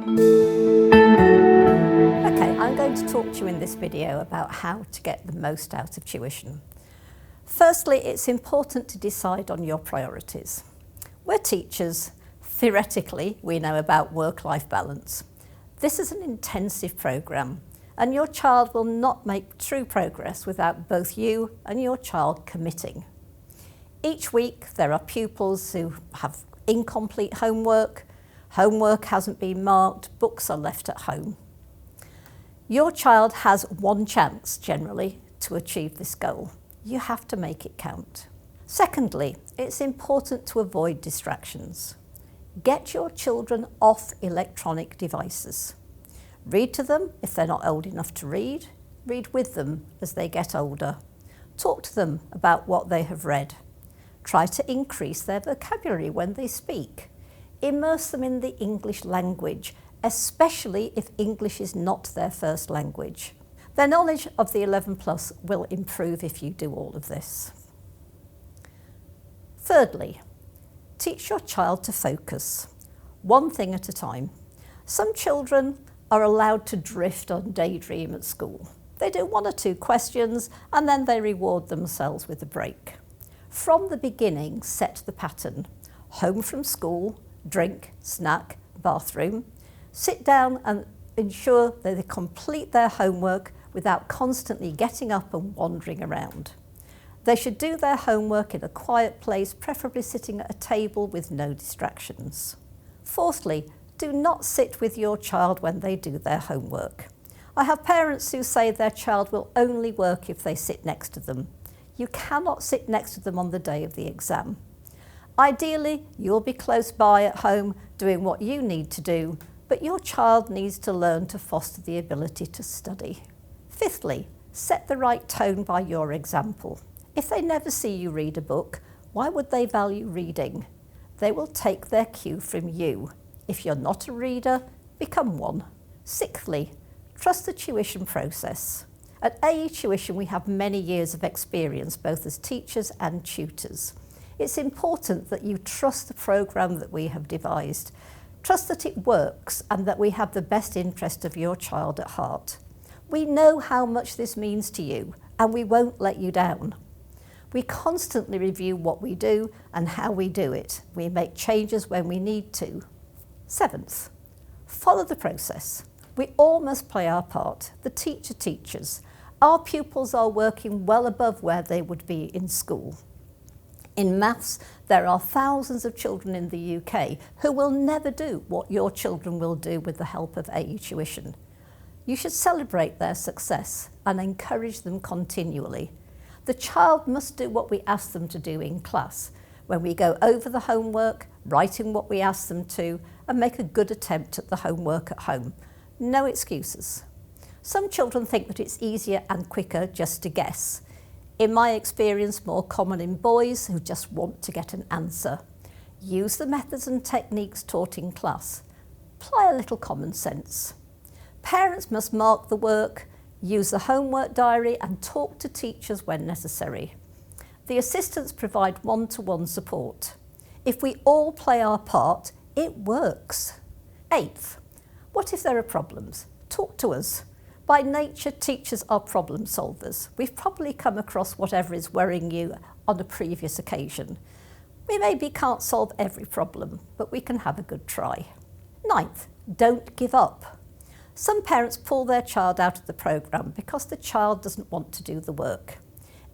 Okay, I'm going to talk to you in this video about how to get the most out of tuition. Firstly, it's important to decide on your priorities. We're teachers. Theoretically, we know about work-life balance. This is an intensive programme, and your child will not make true progress without both you and your child committing. Each week, there are pupils who have incomplete homework hasn't been marked, books are left at home. Your child has one chance, generally, to achieve this goal. You have to make it count. Secondly, it's important to avoid distractions. Get your children off electronic devices. Read to them if they're not old enough to read. Read with them as they get older. Talk to them about what they have read. Try to increase their vocabulary when they speak. Immerse them in the English language, especially if English is not their first language. Their knowledge of the 11 plus will improve if you do all of this. Thirdly, teach your child to focus, one thing at a time. Some children are allowed to drift and daydream at school. They do 1 or 2 questions and then they reward themselves with a break. From the beginning, set the pattern. Home from school, drink, snack, bathroom. Sit down and ensure that they complete their homework without constantly getting up and wandering around. They should do their homework in a quiet place, preferably sitting at a table with no distractions. Fourthly, do not sit with your child when they do their homework. I have parents who say their child will only work if they sit next to them. You cannot sit next to them on the day of the exam. Ideally, you'll be close by at home doing what you need to do, but your child needs to learn to foster the ability to study. Fifthly, set the right tone by your example. If they never see you read a book, why would they value reading? They will take their cue from you. If you're not a reader, become one. Sixthly, trust the tuition process. At AE Tuition, we have many years of experience, both as teachers and tutors. It's important that you trust the programme that we have devised. Trust that it works and that we have the best interest of your child at heart. We know how much this means to you, and we won't let you down. We constantly review what we do and how we do it. We make changes when we need to. Seventh, follow the process. We all must play our part. The teacher teaches. Our pupils are working well above where they would be in school. In maths, there are thousands of children in the UK who will never do what your children will do with the help of AE Tuition. You should celebrate their success and encourage them continually. The child must do what we ask them to do in class, when we go over the homework, writing what we ask them to, and make a good attempt at the homework at home. No excuses. Some children think that it's easier and quicker just to guess. In my experience, more common in boys who just want to get an answer. Use the methods and techniques taught in class. Apply a little common sense. Parents must mark the work, use the homework diary and talk to teachers when necessary. The assistants provide one-to-one support. If we all play our part, it works. Eighth, what if there are problems? Talk to us. By nature, teachers are problem solvers. We've probably come across whatever is worrying you on a previous occasion. We maybe can't solve every problem, but we can have a good try. Ninth, don't give up. Some parents pull their child out of the programme because the child doesn't want to do the work.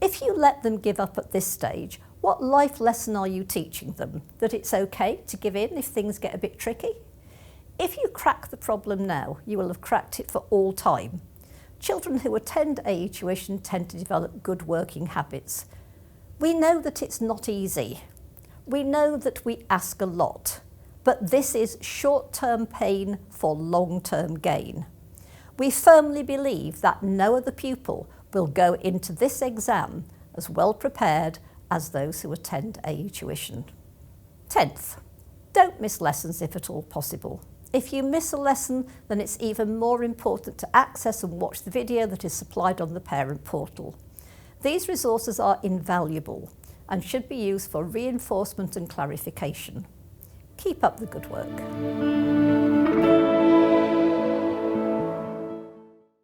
If you let them give up at this stage, what life lesson are you teaching them? That it's okay to give in if things get a bit tricky? If you crack the problem now, you will have cracked it for all time. Children who attend AE Tuition tend to develop good working habits. We know that it's not easy. We know that we ask a lot. But this is short-term pain for long-term gain. We firmly believe that no other pupil will go into this exam as well prepared as those who attend AE Tuition. 10th, don't miss lessons if at all possible. If you miss a lesson, then it's even more important to access and watch the video that is supplied on the parent portal. These resources are invaluable and should be used for reinforcement and clarification. Keep up the good work.